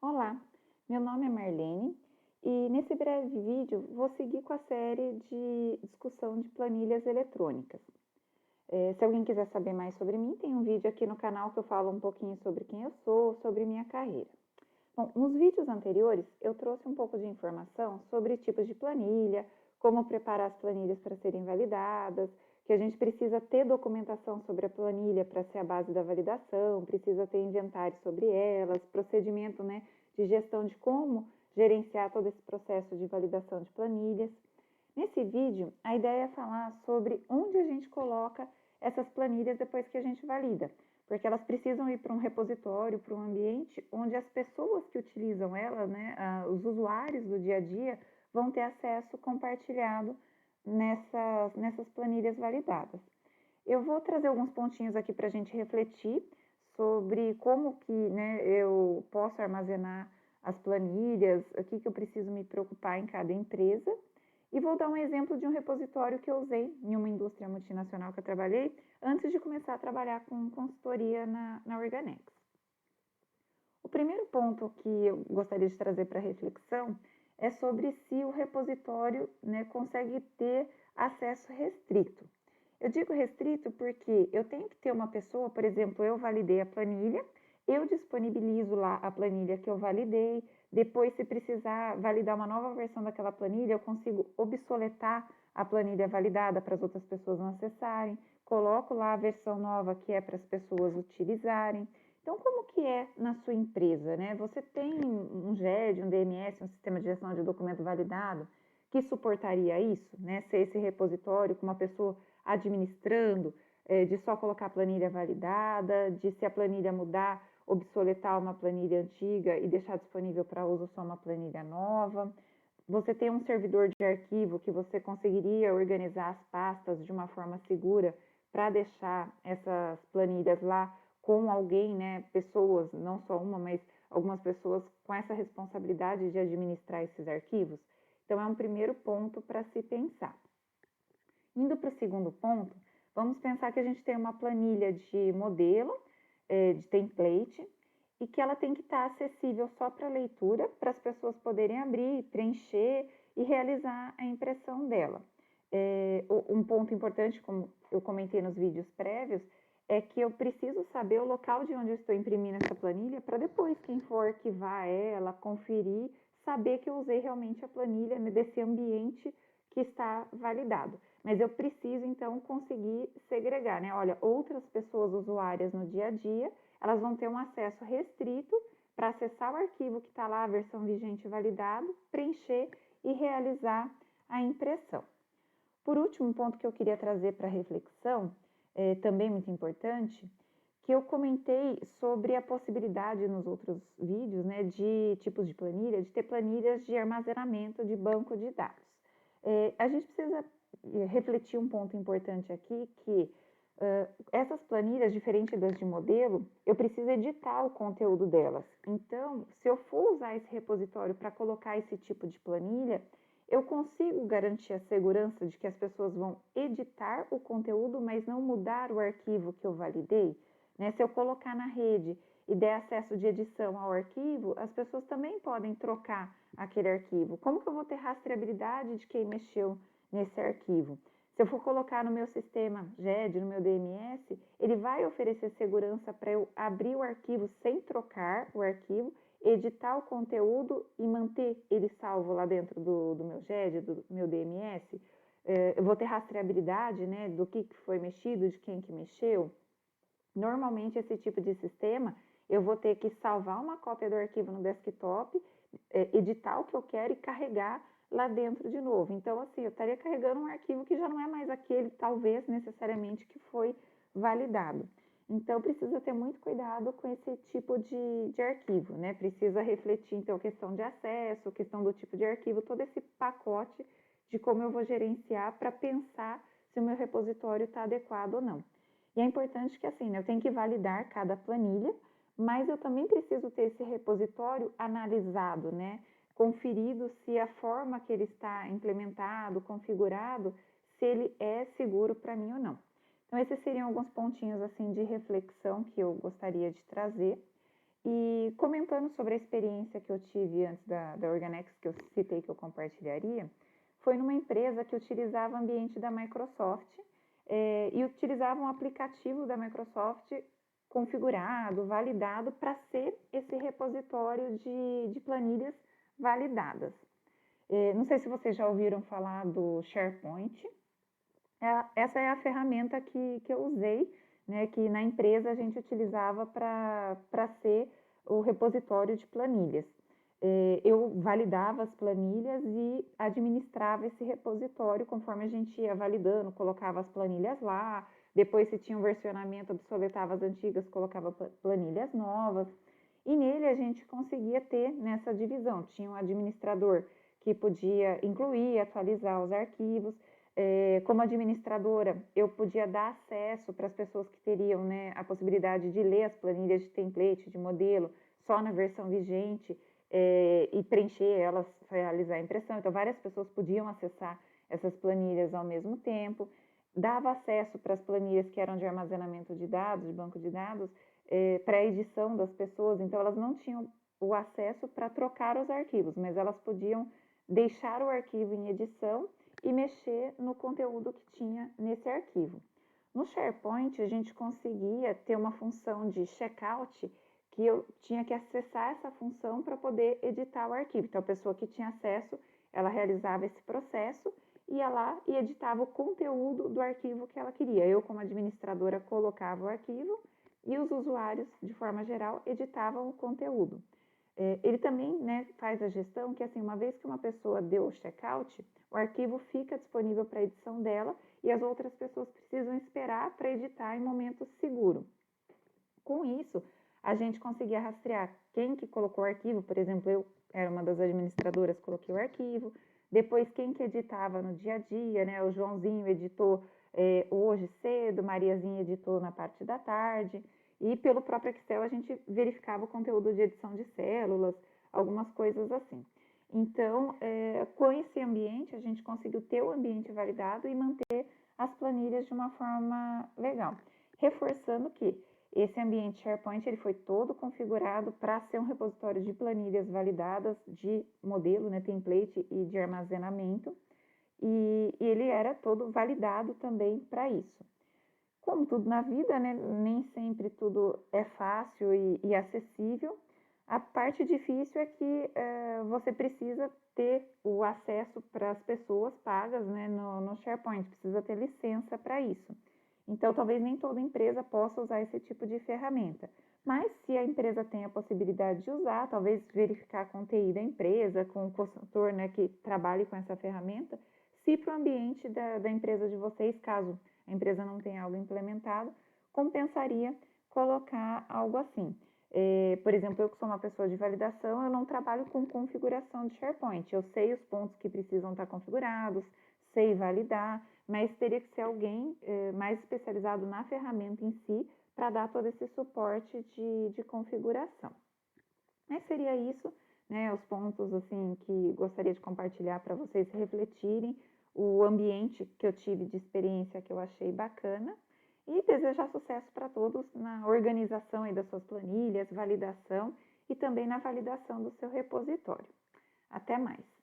Olá, meu nome é Marlene e nesse breve vídeo vou seguir com a série de discussão de planilhas eletrônicas. Se alguém quiser saber mais sobre mim, tem um vídeo aqui no canal que eu falo um pouquinho sobre quem eu sou, sobre minha carreira. Bom, nos vídeos anteriores eu trouxe um pouco de informação sobre tipos de planilha, como preparar as planilhas para serem validadas, que a gente precisa ter documentação sobre a planilha para ser a base da validação, precisa ter inventário sobre elas, procedimento, né, de gestão de como gerenciar todo esse processo de validação de planilhas. Nesse vídeo, a ideia é falar sobre onde a gente coloca essas planilhas depois que a gente valida, porque elas precisam ir para um repositório, para um ambiente onde as pessoas que utilizam elas, né, os usuários do dia a dia, vão ter acesso compartilhado nessas planilhas validadas. Eu vou trazer alguns pontinhos aqui para a gente refletir sobre como que, né, eu posso armazenar as planilhas, o que eu preciso me preocupar em cada empresa. E vou dar um exemplo de um repositório que eu usei em uma indústria multinacional que eu trabalhei antes de começar a trabalhar com consultoria na Organex. O primeiro ponto que eu gostaria de trazer para reflexão é sobre se o repositório, né, consegue ter acesso restrito. Eu digo restrito porque eu tenho que ter uma pessoa, por exemplo, eu validei a planilha, eu disponibilizo lá a planilha que eu validei, depois, se precisar validar uma nova versão daquela planilha, eu consigo obsoletar a planilha validada para as outras pessoas não acessarem, coloco lá a versão nova que é para as pessoas utilizarem. Então, como que é na sua empresa, né? Você tem um GED, um DMS, um sistema de gestão de documento validado, que suportaria isso, né? Ser esse repositório com uma pessoa administrando, de só colocar a planilha validada, de se a planilha mudar, obsoletar uma planilha antiga e deixar disponível para uso só uma planilha nova. Você tem um servidor de arquivo que você conseguiria organizar as pastas de uma forma segura para deixar essas planilhas lá com alguém, né? Pessoas, não só uma, mas algumas pessoas com essa responsabilidade de administrar esses arquivos. Então, é um primeiro ponto para se pensar. Indo para o segundo ponto, vamos pensar que a gente tem uma planilha de modelo, de template, e que ela tem que estar acessível só para leitura, para as pessoas poderem abrir, preencher e realizar a impressão dela. Um ponto importante, como eu comentei nos vídeos prévios, é que eu preciso saber o local de onde eu estou imprimindo essa planilha para depois, quem for arquivar ela, conferir, saber que eu usei realmente a planilha, né, desse ambiente que está validado. Mas eu preciso, então, conseguir segregar, né? Olha, outras pessoas usuárias no dia a dia, elas vão ter um acesso restrito para acessar o arquivo que está lá, a versão vigente validado, preencher e realizar a impressão. Por último, um ponto que eu queria trazer para reflexão, também muito importante, que eu comentei sobre a possibilidade nos outros vídeos, né, de tipos de planilha, de ter planilhas de armazenamento de banco de dados. A gente precisa refletir um ponto importante aqui, que essas planilhas, diferente das de modelo, eu preciso editar o conteúdo delas. Então, se eu for usar esse repositório para colocar esse tipo de planilha, eu consigo garantir a segurança de que as pessoas vão editar o conteúdo, mas não mudar o arquivo que eu validei, né? Se eu colocar na rede e der acesso de edição ao arquivo, as pessoas também podem trocar aquele arquivo. Como que eu vou ter rastreabilidade de quem mexeu nesse arquivo? Se eu for colocar no meu sistema GED, no meu DMS, ele vai oferecer segurança para eu abrir o arquivo sem trocar o arquivo, editar o conteúdo e manter ele salvo lá dentro do meu GED, do meu DMS. Eu vou ter rastreabilidade, né, do que foi mexido, de quem que mexeu. Normalmente, esse tipo de sistema, eu vou ter que salvar uma cópia do arquivo no desktop, editar o que eu quero e carregar lá dentro de novo. Então, assim, eu estaria carregando um arquivo que já não é mais aquele, talvez, necessariamente, que foi validado. Então, precisa ter muito cuidado com esse tipo de arquivo, né? Precisa refletir, então, a questão de acesso, a questão do tipo de arquivo, todo esse pacote de como eu vou gerenciar para pensar se o meu repositório está adequado ou não. E é importante que, assim, né, eu tenho que validar cada planilha, mas eu também preciso ter esse repositório analisado, né? Conferido se a forma que ele está implementado, configurado, se ele é seguro para mim ou não. Então, esses seriam alguns pontinhos assim de reflexão que eu gostaria de trazer. E comentando sobre a experiência que eu tive antes da Organex, que eu citei que eu compartilharia, foi numa empresa que utilizava o ambiente da Microsoft e utilizava um aplicativo da Microsoft configurado, validado para ser esse repositório de planilhas validadas. Não sei se vocês já ouviram falar do SharePoint. Essa é a ferramenta que eu usei, né, que na empresa a gente utilizava para ser o repositório de planilhas. Eu validava as planilhas e administrava esse repositório conforme a gente ia validando, colocava as planilhas lá, depois se tinha um versionamento, obsoletava as antigas, colocava planilhas novas, e nele a gente conseguia ter nessa divisão, tinha um administrador que podia incluir, atualizar os arquivos, como administradora, eu podia dar acesso para as pessoas que teriam, né, a possibilidade de ler as planilhas de template, de modelo, só na versão vigente, e preencher elas, realizar a impressão. Então, várias pessoas podiam acessar essas planilhas ao mesmo tempo. Dava acesso para as planilhas que eram de armazenamento de dados, de banco de dados, para a edição das pessoas. Então, elas não tinham o acesso para trocar os arquivos, mas elas podiam deixar o arquivo em edição e mexer no conteúdo que tinha nesse arquivo. No SharePoint, a gente conseguia ter uma função de checkout que eu tinha que acessar essa função para poder editar o arquivo. Então, a pessoa que tinha acesso, ela realizava esse processo, ia lá e editava o conteúdo do arquivo que ela queria. Eu, como administradora, colocava o arquivo e os usuários, de forma geral, editavam o conteúdo. Ele também, né, faz a gestão que, assim, uma vez que uma pessoa deu o checkout, o arquivo fica disponível para edição dela e as outras pessoas precisam esperar para editar em momento seguro. Com isso, a gente conseguia rastrear quem que colocou o arquivo, por exemplo, eu era uma das administradoras, coloquei o arquivo, depois quem que editava no dia a dia, né, o Joãozinho editou hoje cedo, Mariazinha editou na parte da tarde, e pelo próprio Excel a gente verificava o conteúdo de edição de células, algumas coisas assim. Então, com esse ambiente, a gente conseguiu ter o ambiente validado e manter as planilhas de uma forma legal. Reforçando que esse ambiente SharePoint ele foi todo configurado para ser um repositório de planilhas validadas de modelo, né, template e de armazenamento, e ele era todo validado também para isso. Como tudo na vida, né, nem sempre tudo é fácil e acessível. A parte difícil é que você precisa ter o acesso para as pessoas pagas, né, no SharePoint, precisa ter licença para isso. Então, talvez nem toda empresa possa usar esse tipo de ferramenta. Mas, se a empresa tem a possibilidade de usar, talvez verificar com o TI da empresa, com o consultor, né, que trabalhe com essa ferramenta, se para o ambiente da empresa de vocês, caso a empresa não tenha algo implementado, compensaria colocar algo assim. Por exemplo, eu que sou uma pessoa de validação, eu não trabalho com configuração de SharePoint. Eu sei os pontos que precisam estar configurados, sei validar, mas teria que ser alguém mais especializado na ferramenta em si para dar todo esse suporte de configuração. Mas seria isso, né, os pontos assim que gostaria de compartilhar para vocês refletirem, o ambiente que eu tive de experiência que eu achei bacana e desejar sucesso para todos na organização aí das suas planilhas, validação e também na validação do seu repositório. Até mais!